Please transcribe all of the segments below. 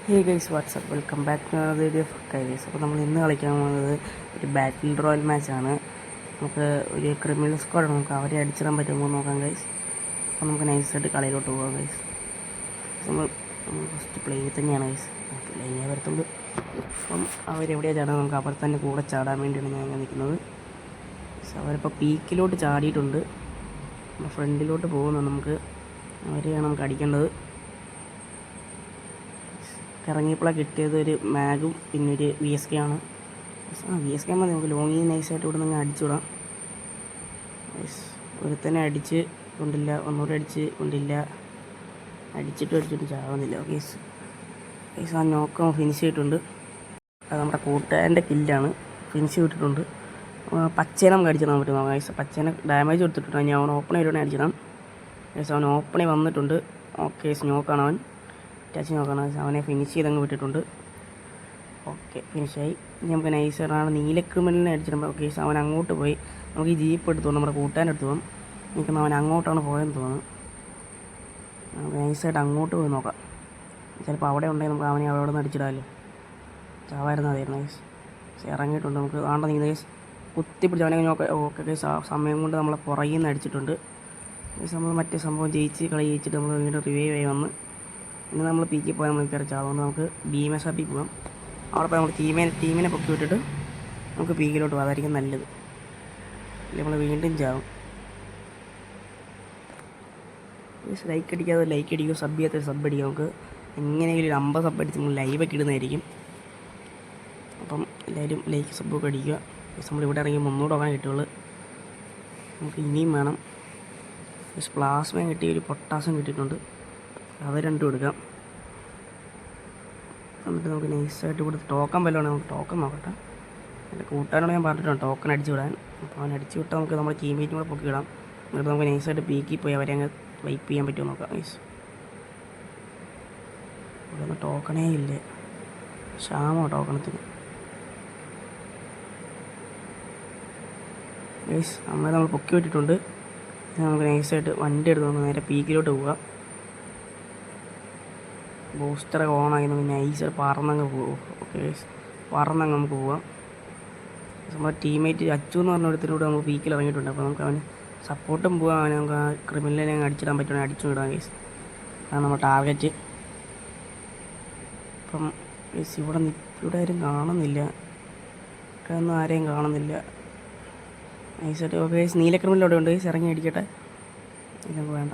Hey guys what's up welcome back to another video of guys. അപ്പോൾ നമ്മൾ ഇന്ന് കളിക്കാൻ പോകുന്നത് ഒരു ബാറ്റിൽ റോയൽ മാച്ചാണ്. നമുക്ക് ഒരു ക്രിമിനൽ സ്ക്വാഡ് നമുക്ക് അവരെ അടിച്ചിടാൻ പറ്റുമ്പോൾ നോക്കാം ഗൈസ്. അപ്പോൾ നമുക്ക് നൈസായിട്ട് കളിയിലോട്ട് പോകാം ഗൈസ്. നമ്മൾ ഫസ്റ്റ് പ്ലെയിനിൽ തന്നെയാണ് ഗൈസ്, പ്ലെയിനേ വരത്തുള്ളൂ. അപ്പം അവരെവിടെയാണ് ചാടാൻ, നമുക്ക് അവർ തന്നെ കൂടെ ചാടാൻ വേണ്ടിയാണ് ഞാൻ നിൽക്കുന്നത്. അവരിപ്പോൾ പീക്കിലോട്ട് ചാടിയിട്ടുണ്ട്, ഫ്രണ്ടിലോട്ട് പോകുന്നു. നമുക്ക് അവരെയാണ് നമുക്ക് അടിക്കേണ്ടത്. ഇറങ്ങിയപ്പോഴാണ് കിട്ടിയത് ഒരു മാഗും പിന്നെ ഒരു VSK ആണ്. VSK മതി, നമുക്ക് ലോങ്ങി നൈസായിട്ട് ഇവിടെ നിന്ന് അടിച്ചുവിടാം. ഒരുത്തന്നെ അടിച്ച് കൊണ്ടില്ല, ഒന്നുകൂടെ അടിച്ച് കൊണ്ടില്ല, അടിച്ചിട്ടും ചാവുന്നില്ല. ആ നോക്കം ഫിനിഷ് ചെയ്തിട്ടുണ്ട്. അത് നമ്മുടെ കൂട്ടുകാരൻ്റെ കില്ലാണ്, ഫിനിഷ് ചെയ്തിട്ടുണ്ട്. പച്ചേനെ നമുക്ക് അടിച്ചിടാൻ പറ്റും. പച്ചേനെ ഡാമേജ് കൊടുത്തിട്ടുണ്ട്. ഞാൻ അവൻ ഓപ്പണേ വരുവാണെങ്കിൽ അടിച്ചിടാം. അവൻ ഓപ്പണേ വന്നിട്ടുണ്ട്. ഓക്കെ, നോക്കാണ് അവൻ, ടച്ച് നോക്കണം. അവനെ ഫിനിഷ് ചെയ്തങ്ങ് വിട്ടിട്ടുണ്ട്. ഓക്കെ, ഫിനിഷായി. ഇനി നമുക്ക് നൈസറാണ് നീലക്രിമിനലിനെ അടിച്ചിടുമ്പോൾ. ഓക്കെ, അവൻ അങ്ങോട്ട് പോയി. നമുക്ക് ഈ ജീപ്പ് എടുത്തു നമ്മുടെ കൂട്ടുകാരൻ എടുത്തു പോകാം. നിൽക്കുന്ന അവൻ അങ്ങോട്ടാണ് പോയെന്ന് തോന്നുന്നു. നമുക്ക് നൈസായിട്ട് അങ്ങോട്ട് പോയി നോക്കാം. ചിലപ്പോൾ അവിടെ ഉണ്ടെങ്കിൽ നമുക്ക് അവനെ അവിടെ നിന്ന് അടിച്ചിടാമല്ലോ. ചാവായിരുന്നു അതായിരുന്നു ഗൈസ്. ഇറങ്ങിയിട്ടുണ്ട്. നമുക്ക് ആണ്ട നീങ്ങുന്ന ഗൈസ് കുത്തിപ്പിടിച്ച് അവനെ നോക്കാം. ഓക്കെ ഗൈസ്, ആ സമയം കൊണ്ട് നമ്മളെ പുറകിൽ നിന്ന് അടിച്ചിട്ടുണ്ട് ഗൈസ്. നമ്മൾ മറ്റേ സംഭവം കളി ജയിച്ചിട്ട് നമ്മൾ വീണ്ടും റിവൈവ് ആയി വന്ന് ഇന്ന് നമ്മൾ പീക്കിൽ പോയാൽ നമ്മൾ കയറിച്ചാൽ. അതുകൊണ്ട് നമുക്ക് BMSRP പോകാം. അവിടെ പോയി നമ്മൾ ടീമിനെ പൊക്കി വിട്ടിട്ട് നമുക്ക് പീക്കിലോട്ട് പോകാം. അതായിരിക്കും നല്ലത്. ഇല്ല നമ്മൾ വീണ്ടും ചാവും. ലൈക്ക് അടിക്കുമോ, സബ് ചെയ്യാത്ത സബ് അടിക്കുക. നമുക്ക് എങ്ങനെയെങ്കിലും ഒരു 50 സബ് അടിച്ച് നമ്മൾ ലൈവൊക്കെ ഇടുന്നതായിരിക്കും. അപ്പം എല്ലാവരും ലൈക്ക് സബ്ബൊക്കെ അടിക്കുക. നമ്മളിവിടെ ഇറങ്ങി 300 ടോക്കൺ കിട്ടുള്ളൂ. നമുക്ക് ഇനിയും വേണം. പ്ലാസ്മയും കിട്ടി, ഒരു പൊട്ടാസും കിട്ടിയിട്ടുണ്ട്. അത് രണ്ടും എടുക്കാം. എന്നിട്ട് നമുക്ക് നൈസായിട്ട് ഇവിടെ ടോക്കൺ വല്ലതാണ്. നമുക്ക് ടോക്കൺ നോക്കട്ടെ. എൻ്റെ കൂട്ടുകാരോട് ഞാൻ പറഞ്ഞിട്ടുണ്ട് ടോക്കൺ അടിച്ച് വിടാൻ. അപ്പോൾ അവൻ അടിച്ച് വിട്ടാൽ നമുക്ക് നമ്മുടെ ടീമേറ്റും കൂടെ പൊക്കി വിടാം. എന്നിട്ട് നമുക്ക് നൈസായിട്ട് പീക്കിൽ പോയി അവരെ അങ്ങ് വൈപ്പ് ചെയ്യാൻ പറ്റുമോ നോക്കാം. ഇവിടെ ഒന്നും ടോക്കണേ ഇല്ലേ, ക്ഷാമോ ടോക്കണത്തിന്. നമ്മൾ പൊക്കി വിട്ടിട്ടുണ്ട്. നമുക്ക് നൈസായിട്ട് വണ്ടി എടുത്ത് നമുക്ക് നേരെ പീക്കിലോട്ട് പോകാം. ബൂസ്റ്ററൊക്കെ ഓണായി നമുക്ക് നൈസായിട്ട് പറന്നങ്ങ് പോകും. ഓക്കെ, പറന്നങ്ങ് നമുക്ക് പോവാം. നമ്മുടെ ടീമേറ്റ് അച്ചു എന്ന് പറഞ്ഞ ഒരുത്തിലൂടെ നമുക്ക് പീക്കിൽ ഇറങ്ങിയിട്ടുണ്ട്. അപ്പോൾ നമുക്ക് അവന് സപ്പോർട്ടും പോകാം. അവനെ നമുക്ക് ആ ക്രിമിനലിനെ അടിച്ചിടാൻ പറ്റുവാണെങ്കിൽ അടിച്ചു വിടാം ഗൈസ്. അതാണ് നമ്മുടെ ടാർഗറ്റ്. അപ്പം ഇവിടെ ആരും കാണുന്നില്ല, ഇവിടെ ഒന്നും ആരെയും കാണുന്നില്ല. നൈസായിട്ട് ഓക്കെ ഗൈസ്, നീല ക്രിമിനൽ അവിടെ ഉണ്ട് ഗൈസ്. ഇറങ്ങി അടിക്കട്ടെ. നമുക്ക് വേണ്ട,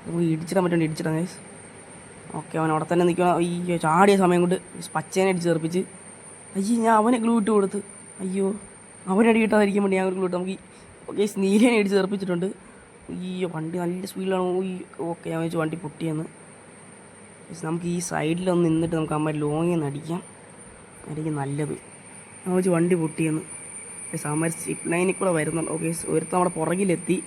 നമുക്ക് ഇടിച്ചിടാൻ പറ്റുമെങ്കിൽ ഇടിച്ചിടാം ഗൈസ്. ഓക്കെ, അവൻ അവിടെ തന്നെ നിൽക്കണം. അയ്യോ, ചാടിയ സമയം കൊണ്ട് പച്ചേനെ അടിച്ച് തെറിപ്പിച്ച്. അയ്യോ, ഞാൻ അവനെ ഗ്ലൂ ഇട്ട് കൊടുത്ത്. അയ്യോ, അവനടി കിട്ടാതിരിക്കാൻ വേണ്ടി ഞാൻ ഗ്ലൂ ഇട്ട്. നമുക്ക് ഓക്കെ നീലേനെ അടിച്ച് തെറിപ്പിച്ചിട്ടുണ്ട്. അയ്യോ, വണ്ടി നല്ല സ്പീഡിലാണ്. ഓക്കെ, ഞാൻ വെച്ച് വണ്ടി പൊട്ടിയെന്ന്. നമുക്ക് ഈ സൈഡിലൊന്ന് നിന്നിട്ട് നമുക്ക് അമ്മ ലോങ്ങിൽ നിന്ന് അടിക്കാം, അതായിരിക്കും നല്ലത്. ഞാൻ വെച്ച് വണ്ടി പൊട്ടിയെന്ന്. അമ്മ സിപ്പ് ലൈനിൽ കൂടെ വരുന്നുണ്ട്. ഓക്കെ, ഒരുത്തം നമ്മുടെ പുറകിലെത്തി.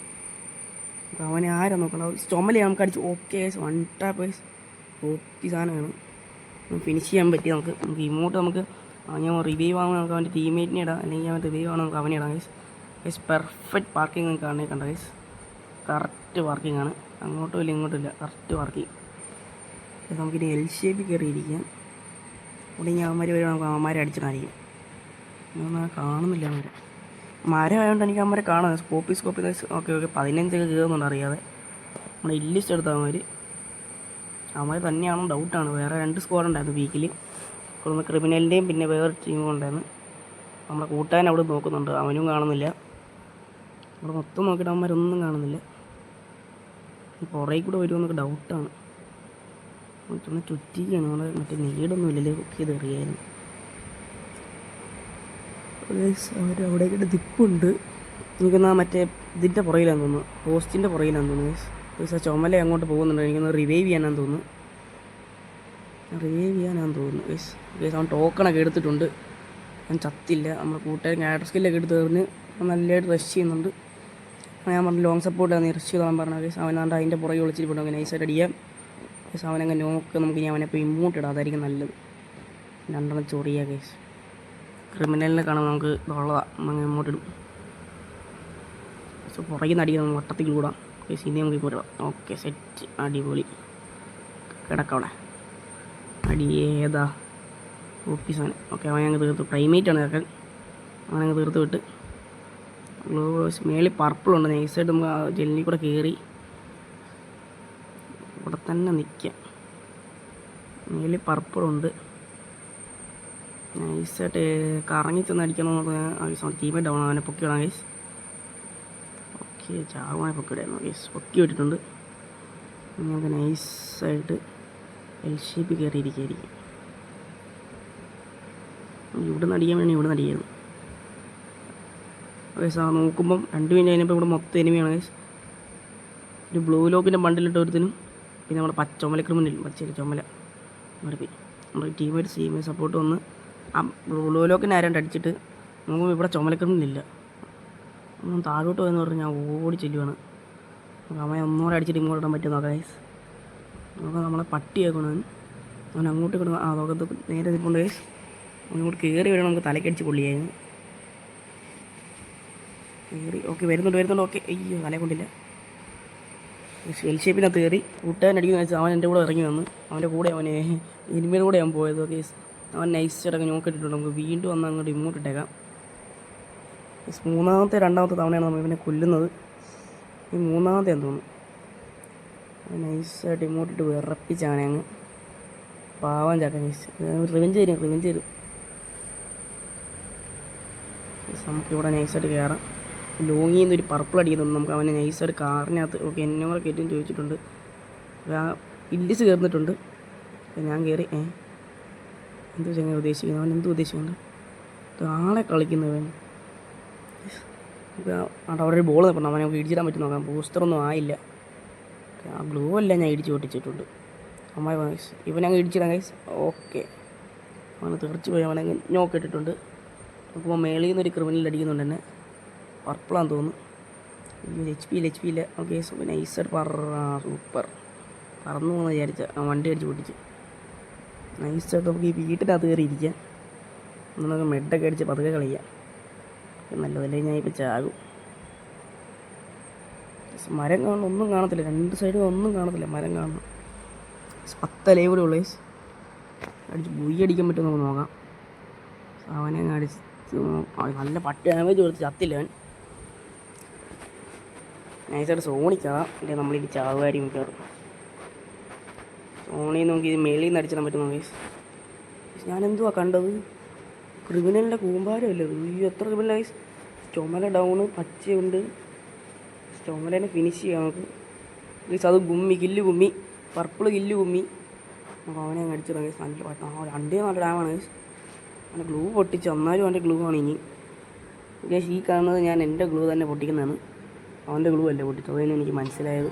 അവനെ ആരാ നോക്കണം, ചുമലേ നമുക്ക് അടിച്ച്. ഓക്കെ, 1 ടാപ്പ് ഓക്കെ സാധനമാണ്. ഫിനിഷ് ചെയ്യാൻ പറ്റി. നമുക്ക് ഇങ്ങോട്ട് നമുക്ക് ഞാൻ റിവൈവ് ആകുമ്പോൾ നമുക്ക് അവൻ്റെ ടീമേറ്റിനെ ഇടാം, അല്ലെങ്കിൽ അവൻ റിവൈവ് ആണെങ്കിൽ നമുക്ക് അവനെ ഇടാം ഗൈസ്. പെർഫെക്റ്റ് പാർക്കിംഗ് നിങ്ങൾക്ക് കണ്ട ഗൈസ്. കറക്റ്റ് പാർക്കിംഗ് ആണ്, അങ്ങോട്ടും ഇല്ല ഇങ്ങോട്ടും ഇല്ല, കറക്റ്റ് പാർക്കിംഗ്. നമുക്കിനി L ഷേപ്പിൽ കയറിയിരിക്കാം. ഇവിടെ ഇനി അവന്മാർ വരും, നമുക്ക് അവന്മാരെ അടിച്ചിട്ടായിരിക്കും. ഞാൻ കാണുന്നില്ല അവരെ. മരം ആയതുകൊണ്ട് എനിക്ക് അവന്മാരെ കാണാം. സ്കോപ്പി ഓക്കെ 15 കയറുന്നുണ്ട് അറിയാതെ. നമ്മുടെ ഇല്ലിസ്റ്റ് എടുത്ത അവന്മാർ തന്നെയാണോ ഡൗട്ടാണ്. വേറെ 2 സ്ക്വാഡ് ഉണ്ടായിരുന്നു വീക്കിൽ, കൊടുക്കുന്ന ക്രിമിനലിൻ്റെയും പിന്നെ വേറെ ടീമും ഉണ്ടായിരുന്നു. നമ്മുടെ കൂട്ടുകാരൻ അവിടെ നോക്കുന്നുണ്ട്, അവനും കാണുന്നില്ല. അവിടെ മൊത്തം നോക്കിയിട്ട് അവന്മാരൊന്നും കാണുന്നില്ല. പുറകെ കൂടെ വരുമെന്നൊക്കെ ഡൗട്ടാണ്. മറ്റൊന്ന് ചുറ്റിക്കുകയാണ്. നമ്മുടെ മറ്റേ നീടൊന്നും ഇല്ലല്ലേ, കുക്ക് ചെയ്ത് എറിയായിരുന്നു. അവരവിടേക്കിട്ട് ദിപ്പുണ്ട്. എനിക്കൊന്ന് മറ്റേ ഇതിൻ്റെ പുറകിലാന്ന് തോന്നുന്നു, പോസ്റ്റിൻ്റെ പുറകിലാന്ന് തോന്നുന്നു. ചുമല അങ്ങോട്ട് പോകുന്നുണ്ട്. എനിക്കൊന്ന് റിവൈവ് ചെയ്യാനാന്ന് തോന്നുന്നു. അവൻ ടോക്കണൊക്കെ എടുത്തിട്ടുണ്ട്. അവൻ ചത്തില്ല. നമ്മൾ കൂട്ടുകാരൻ ആഡർ സ്കില്ലൊക്കെ എടുത്ത് എറിഞ്ഞ് നല്ലതായിട്ട് റഷ് ചെയ്യുന്നുണ്ട്. ഞാൻ പറഞ്ഞു ലോങ് സപ്പോർട്ടാണ് റഷ് ചെയ്തോളാൻ പറഞ്ഞു. അവനാണ്ട് അതിൻ്റെ പുറകെ വിളിച്ചിട്ടുണ്ട്. അങ്ങനെ നൈസായിട്ട് അടിക്കാം. അവനങ്ങനെ നോക്ക്. നമുക്ക് ഇനി അവനെ ഇപ്പോൾ ഇങ്ങോട്ട് ഇടാം, അതായിരിക്കും നല്ലത്. 2 ചൊറിയാ കേസ്. ക്രിമിനലിനെ കാണുമ്പോൾ നമുക്ക് ഇതുള്ളതാണ്, നമ്മൾ ഇങ്ങോട്ടിടും. പുറകിൽ നിന്ന് അടിക്കാൻ നമുക്ക് വട്ടത്തിൽ കൂടാം. ഇനി നമുക്ക് ഇപ്പോൾ ഓക്കെ സെറ്റ്, അടിപൊളി. കിടക്കവിടെ അടി ഏതാ ഓഫീസാണ്. ഓക്കെ, അവൻ ഞങ്ങൾ തീർത്ത്. പ്രൈമേറ്റാണ് കേൾക്കാൻ. അവൻ ഞങ്ങൾ തീർത്ത് വിട്ട്. മേളിൽ പർപ്പിളുണ്ട്. നൈസായിട്ട് നമുക്ക് ആ ജെല്ലിൽ കൂടെ കയറി ഇവിടെ തന്നെ നിൽക്കാം. മേളിൽ പർപ്പിളുണ്ട്. നൈസായിട്ട് കറങ്ങി ചെന്ന് അടിക്കണമെന്ന് ആവശ്യമാണ്. Teammate down. അവനെ പൊക്കി വിടാം ഗൈസ്. ഓക്കെ, ചാവാനെ പൊക്കി വിടായിരുന്നു ഗൈസ്. പൊക്കി വിട്ടിട്ടുണ്ട്. നമുക്ക് നൈസായിട്ട് എൽ ഷേപ്പ് കയറിയിരിക്കുകയായിരിക്കും. ഇവിടെ നിന്ന് അടിക്കാൻ വേണ്ടി ഇവിടെ നിന്ന് അടിക്കായിരുന്നു ഗൈസ്. ആ നോക്കുമ്പം 2 മിനിറ്റ് കഴിഞ്ഞപ്പോൾ ഇവിടെ മൊത്തം എനിമിയാണ് ഗൈസ്. ഒരു ബ്ലൂ ലോക്കിൻ്റെ ബണ്ടിലിട്ട് ഒരുത്തിനും പിന്നെ നമ്മുടെ ചുമല ക്രിമിനൽ പച്ചയിൽ ചുമല മറുപടി നമ്മുടെ ടീമേറ്റ് സപ്പോർട്ട് വന്ന് ആ ബ്ലൂ ലോക്കിൻ്റെ ആരാണ്ട് അടിച്ചിട്ട് നോക്കുമ്പോൾ ഇവിടെ ചുമല ക്രിമിനലില്ല. ഒന്നും താഴോട്ട് പോയെന്ന് പറഞ്ഞ് ഞാൻ ഓടി ചെല്ലുവാണ്. അവൻ ഒന്നുകൂടെ അടിച്ചിട്ട് ഇങ്ങോട്ട് ഇടാൻ പറ്റും നോക്കാം ഗൈസ്. നോക്കാം, നമ്മളെ പട്ടിയാക്കണം. അവൻ അങ്ങോട്ട് കിടന്ന് ആ നോക്കത്ത് നേരെ നിൽപ്പുണ്ട് ഗൈസ്. അങ്ങോട്ട് കയറി വരണം. നമുക്ക് തലക്കടിച്ച് പൊള്ളിയായിരുന്നു. കയറി ഓക്കെ വരുന്നുണ്ട്. ഓക്കെ, അയ്യോ തലയെ കൊണ്ടില്ല. എൽ ഷേപ്പിനകത്ത് കയറി കൂട്ടുകാരൻ അടിക്കുന്ന വെച്ചാൽ അവൻ എൻ്റെ കൂടെ ഇറങ്ങി വന്ന് അവൻ്റെ കൂടെ അവനെ ഇനിമയുടെ കൂടെ ഞാൻ പോയത്. ഓക്കെ, അവൻ നൈസായിട്ടൊക്കെ നോക്കിയിട്ടുണ്ട്. നമുക്ക് വീണ്ടും വന്ന് അങ്ങോട്ട് ഇങ്ങോട്ട് ഇട്ടേക്കാം. രണ്ടാമത്തെ തവണയാണ് നമ്മൾ ഇവനെ കൊല്ലുന്നത്. ഈ മൂന്നാമത്തെയാന്ന് തോന്നുന്നു. നൈസായിട്ട് ഇങ്ങോട്ടിട്ട് വിറപ്പിച്ചാണ് അങ്ങ് പാവാൻ ചാക്കാൻ. നൈസ് റിവെഞ്ച് തരും. നമുക്കിവിടെ നൈസായിട്ട് കയറാം. ലോങ്ങിൽ നിന്ന് ഒരു പർപ്പിൾ അടിക്കുന്നുണ്ട്. നമുക്ക് അവനെ നൈസായിട്ട് കാറിനകത്ത് ഓക്കെ എന്നെ കൂടെ കയറ്റും ചോദിച്ചിട്ടുണ്ട്. ആ ഇല്ലിസ് കയറുന്നിട്ടുണ്ട്. ഞാൻ കയറി എന്ത് ചെങ്ങനെ ഉദ്ദേശിക്കുന്നത്? അവൻ എന്ത് ഉദ്ദേശിക്കുന്നുണ്ട്? ആളെ കളിക്കുന്നവൻ. അവിടെ ഒരു ബോൾ നിൽക്കണം. അവനെ നമുക്ക് ഇടിച്ചിടാൻ പറ്റും നോക്കാം. ബൂസ്റ്ററൊന്നും ആയില്ല. ആ ഗ്ലൂ എല്ലാം ഞാൻ ഇടിച്ച് പൊട്ടിച്ചിട്ടുണ്ട്. അമ്മായി ഗൈസ് ഇവനങ്ങ് ഇടിച്ചിടാം ഗൈസ്. ഓക്കെ, അവന് തെറിച്ച് പോയി. അവനങ്ങ് നോക്കിയിട്ടിട്ടുണ്ട്. നോക്കുമ്പോൾ മേളിൽ നിന്നൊരു ക്രിമിനൽ അടിക്കുന്നുണ്ട് എന്നെ. പർപ്പിളാന്ന് തോന്നുന്നു. എച്ച് പി ഇല്ല. ഓക്കെ, നൈസായിട്ട് സൂപ്പർ പറന്നു പോകുന്ന വിചാരിച്ച ആ വണ്ടി അടിച്ച് പൊട്ടിച്ച്. നൈസായിട്ട് നമുക്ക് ഈ വീട്ടിനകത്ത് കയറി ഇരിക്കാം. നമുക്ക് മെഡൊക്കെ അടിച്ച് പതുക്കെ കളിക്കാം. നല്ലതല്ലേ. ഞാൻ ഇപ്പോൾ ചാകും. മരം കാണണം, ഒന്നും കാണത്തില്ല. 2 സൈഡും ഒന്നും കാണത്തില്ല. മരം കാണണം. 10 കൂടെ ഉള്ളു. അടിച്ച് ബുയ്യ് അടിക്കാൻ പറ്റുമോ നമുക്ക് നോക്കാം. അവനെ അടിച്ച് നല്ല പട്ടി ഡാമേജ് കൊടുത്ത് ചത്തില്ല അവൻ. നൈസായിട്ട് സോണിക്കാം. അല്ലെങ്കിൽ നമ്മളിത് ചാവുകാരി മിക്കവാറും. സോണിയിൽ നോക്കി ഇത് മേളിൽ നിന്ന് അടിച്ചിടാൻ പറ്റും നോക്കി. ഞാനെന്തുവാ കണ്ടത്? ക്രിമിനലിൻ്റെ കൂമ്പാരമല്ലേ ഇത്? എത്ര ക്രിമിനലൈസ്. ചുമല ഡൗണ്, പച്ചയുണ്ട്. ചുമലേനെ ഫിനിഷ് ചെയ്യാം നമുക്ക്. ഗൈസ് അത് കില്ല് ഗുമ്മി പർപ്പിൾ കില്ല് ഗുമ്മി. അപ്പോൾ അവനെ അങ്ങ് അടിച്ചിടാം ഗൈസ്. നല്ല പാട്ടാണ്. 2 നല്ല ഡാമാണ് ഗൈസ്. അവൻ്റെ ഗ്ലൂ പൊട്ടിച്ച് എന്നാലും അവൻ്റെ ഗ്ലൂ ആണ് ഇനി ഗൈസ്. ഈ കാണുന്നത് ഞാൻ എൻ്റെ ഗ്ലൂ തന്നെ പൊട്ടിക്കുന്നതാണ്. അവൻ്റെ ഗ്ലൂ അല്ലേ പൊട്ടിച്ചത്. അതിന് എനിക്ക് മനസ്സിലായത്.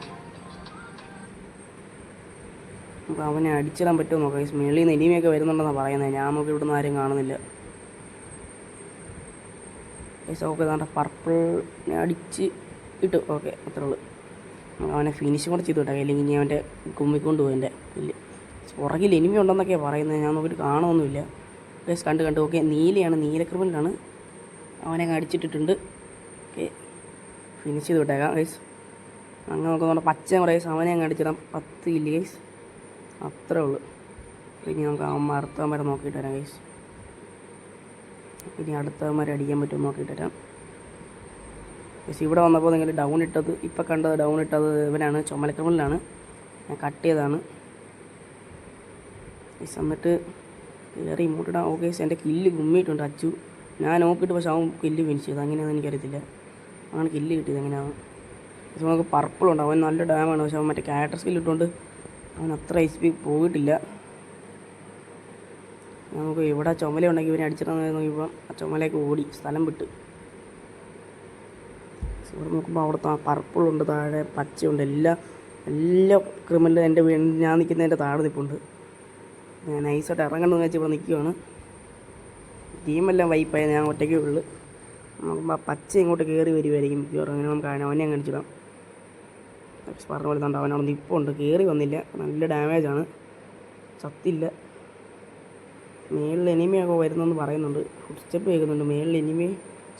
അപ്പോൾ അവനെ അടിച്ചിടാൻ പറ്റുമോ നോക്കാം ഗൈസ്. മേളിൽ നിന്ന് എനിമിയൊക്കെ വരുന്നുണ്ടെന്നാണ് പറയുന്നത്. ഞാൻ നമുക്ക് ഇവിടുന്ന് ആരും കാണുന്നില്ല ഗൈസ്. ഓക്കെ, അതാണ്ട് പർപ്പിളിനെ അടിച്ച് ഇട്ടു. ഓക്കെ, അത്രേ ഉള്ളൂ. അവനെ ഫിനിഷും കൂടെ ചെയ്ത് വിട്ടാൽ ഇല്ലെങ്കിൽ ഇനി അവൻ്റെ കുമ്മിക്കൊണ്ട് പോകും. എൻ്റെ ഇല്ല പുറകിൽ എനിമി ഉണ്ടെന്നൊക്കെയാണ് പറയുന്നത്. ഞാൻ നോക്കിയിട്ട് കാണുമൊന്നുമില്ല ഗൈസ്. കണ്ട് ഓക്കെ, നീല ക്രിമിനലാണ്. അവനെ അടിച്ചിട്ടിട്ടുണ്ട്. ഓക്കെ, ഫിനിഷ് ചെയ്ത് വിട്ടേക്കാം ഗൈസ്. അങ്ങനെ നോക്കുന്നുണ്ട് പച്ച ഗൈസ്. അവനെ അങ്ങ് അടിച്ചിടാം. 10 കില്ല് ഗൈസ്. അത്രേ ഉള്ളൂ. ഇനി നമുക്ക് അടുത്തവന്മാരെ നോക്കിയിട്ട് വരാം ഗൈസ്. ഇനി അടുത്തവന്മാരെ അടിക്കാൻ പറ്റുമോ നോക്കിയിട്ട് വരാം ഗൈസ്. ഇവിടെ വന്നപ്പോൾ നിങ്ങൾ ഡൗൺ ഇട്ടത് ഇപ്പം കണ്ടത് ഡൗൺ ഇട്ടത് ഇവനാണ്. ചുമലക്രിമിനലാണ്. ഞാൻ കട്ട് ചെയ്തതാണ് ഗൈസ്. എന്നിട്ട് കയറി ഇങ്ങോട്ടിടാം. ഓക്കെ ഗൈസ്, എൻ്റെ കില്ല് ഗുമ്മിയിട്ടുണ്ട് അച്ചു. ഞാൻ നോക്കിയിട്ട് പക്ഷേ അവൻ കില്ല് ഫിനിഷ് ചെയ്ത്. അങ്ങനെയാണെന്ന് എനിക്കറിയത്തില്ല. അവനാണ് കില്ല് കിട്ടിയത് എങ്ങനെയാണ്. പക്ഷേ നമുക്ക് പർപ്പിളുണ്ട്. അവൻ നല്ല ഡാമാണ്. പക്ഷേ അവൻ മറ്റേ ക്യാരക്ടർ സ്കില്ല് ഇട്ടുകൊണ്ട് അവൻ അത്ര HP പോയിട്ടില്ല. നമുക്ക് ഇവിടെ ചുമല ഉണ്ടെങ്കിൽ ഇവനെ അടിച്ചിട്ടാന്ന് നോക്കിയപ്പോൾ ആ ചുമലയൊക്കെ ഓടി സ്ഥലം വിട്ട്. ഇവിടെ നോക്കുമ്പോൾ അവിടുത്തെ ആ പർപ്പിളുണ്ട്, താഴെ പച്ചയുണ്ട്. എല്ലാ ക്രിമിനലും എൻ്റെ ഞാൻ നിൽക്കുന്നതിൻ്റെ താഴെ നിൽപ്പുണ്ട്. ഞാൻ നൈസായിട്ട് ഇറങ്ങണമെന്ന് വെച്ച് ഇവിടെ നിൽക്കുകയാണ്. ടീമെല്ലാം വൈപ്പായി. ഞാൻ ഒറ്റയ്ക്കേ ഉള്ളൂ. നോക്കുമ്പോൾ ആ പച്ച ഇങ്ങോട്ട് കയറി വരുമായിരിക്കും മിക്കവാറും. അങ്ങനെ നമുക്ക് അവനെ അങ്ങ് അടിച്ചിടാം. പറഞ്ഞ പോലെ തണ്ട് അവനവിടെ നിൽപ്പുണ്ട്. കയറി വന്നില്ല. നല്ല ഡാമേജാണ്. ചത്തില്ല. മേളിൽ എനിമിയൊക്കെ വരുന്നെന്ന് പറയുന്നുണ്ട്. ഫുഡ് സ്റ്റെപ്പ് കേൾക്കുന്നുണ്ട്. മേളിൽ എനിമി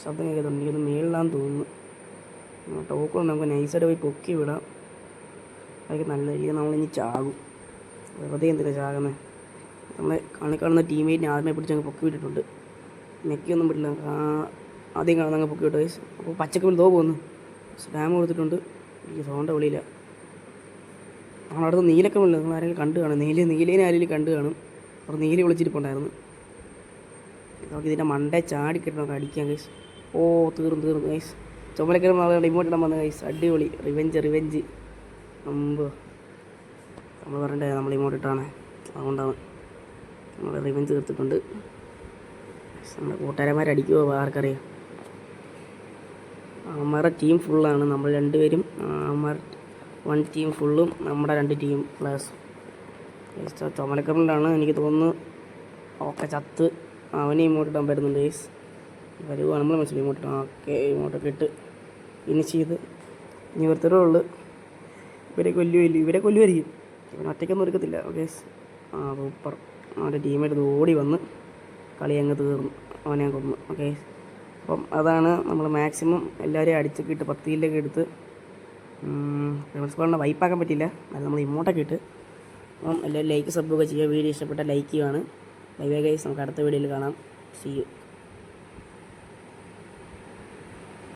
ശബ്ദം കേൾക്കുന്നുണ്ട്. എനിക്കൊന്ന് മേളിലാന്ന് തോന്നുന്നു. ടോക്കുണ്ട്. നമുക്ക് നൈസായിട്ട് പോയി പൊക്കി വിടാം. അതൊക്കെ നല്ല രീതിയിൽ നമ്മളിനി ചാകും. വെറുതെ എന്തിനാണ് ചാകുന്നത്? നമ്മളെ കാണുന്ന ടീമേറ്റിനെ ആദ്യമേ പിടിച്ച് അങ്ങ് പൊക്കി വിട്ടിട്ടുണ്ട്. നെക്കിയൊന്നും വിട്ടില്ല, ആദ്യം കാണുന്ന അങ്ങ് പൊക്കി വിട്ടു ഗൈസ്. അപ്പോൾ പച്ചക്കറിൽ തോ പോകുന്നു, സ്പാം കൊടുത്തിട്ടുണ്ട്. എനിക്ക് സോണ്ട വിളിയില്ല. നമ്മളടുത്ത് നീലക്കമില്ല, നിങ്ങൾ ആരെങ്കിലും കണ്ടു കാണും, നീലേനെ ആരെങ്കിലും കണ്ടു കാണും. അപ്പോൾ നീല വിളിച്ചിരിപ്പുണ്ടായിരുന്നു. നമുക്ക് ഇതിൻ്റെ മണ്ടേ ചാടിക്കിട്ട് നമുക്ക് അടിക്കാം ഗൈസ്. ഓ തീർന്നു ഗൈസ്. ചുമലക്കരം ആളുകൾ ഇങ്ങോട്ട് ഇടാൻ വന്ന ഗൈസ്. അടിപൊളി റിവെഞ്ച് മുമ്പ് നമ്മൾ പറയണ്ടേ നമ്മൾ ഇങ്ങോട്ട് ഇട്ടാണ്, അതുകൊണ്ടാണ് നമ്മൾ റിവെഞ്ച് തീർത്തിട്ടുണ്ട്. നമ്മുടെ കൂട്ടുകാരന്മാരടിക്കുമോ ആർക്കറിയാം. അവന്മാരുടെ ടീം ഫുള്ളാണ്, നമ്മൾ രണ്ടുപേരും അവന്മാർ 1 ടീം ഫുള്ളും നമ്മുടെ 2 ടീം പ്ലേയേഴ്സും. ചുമലക്കറിലാണ് എനിക്ക് തോന്നുന്നു. ഓക്കെ ചത്ത് അവനെ ഇങ്ങോട്ട് ഇടാൻ പറ്റുന്നുണ്ട് ഗൈസ്. വരുവാണ് നമ്മൾ മനസ്സിലായി ഇങ്ങോട്ട് ഇട്ടാൽ. ഓക്കെ ഇങ്ങോട്ടൊക്കെ ഇട്ട് ഫിനിഷ് ചെയ്ത് ഇനി ഒരുത്തരേ ഉള്ളു. ഇവരെ കൊല്ലുമായിരിക്കും, ഇവൻ ഒറ്റയ്ക്കൊന്നും ഒരുക്കത്തില്ല. Okay super. അവൻ്റെ ടീമായിട്ട് ഓടി വന്ന് കളി അങ്ങ് തീർന്നു, അവനെ കൊന്നു. ഓക്കെ അപ്പം അതാണ് നമ്മൾ മാക്സിമം എല്ലാവരെയും അടിച്ചൊക്കെ ഇട്ട് 10 കില്ലൊക്കെ എടുത്ത് പ്രിൻസിപ്പാളിനെ വൈപ്പാക്കാൻ പറ്റില്ല, അത് നമ്മൾ ഇങ്ങോട്ടൊക്കെ ഇട്ട്. അപ്പം എല്ലാവരും ലൈക്ക് സബ്ബൊക്കെ ചെയ്യുക. വീഡിയോ ഇഷ്ടപ്പെട്ട ലൈക്ക് ചെയ്യുവാണ്. ബൈ ബൈ ഗൈസ്, നമുക്ക് അടുത്ത വീഡിയോയിൽ കാണാം. See U.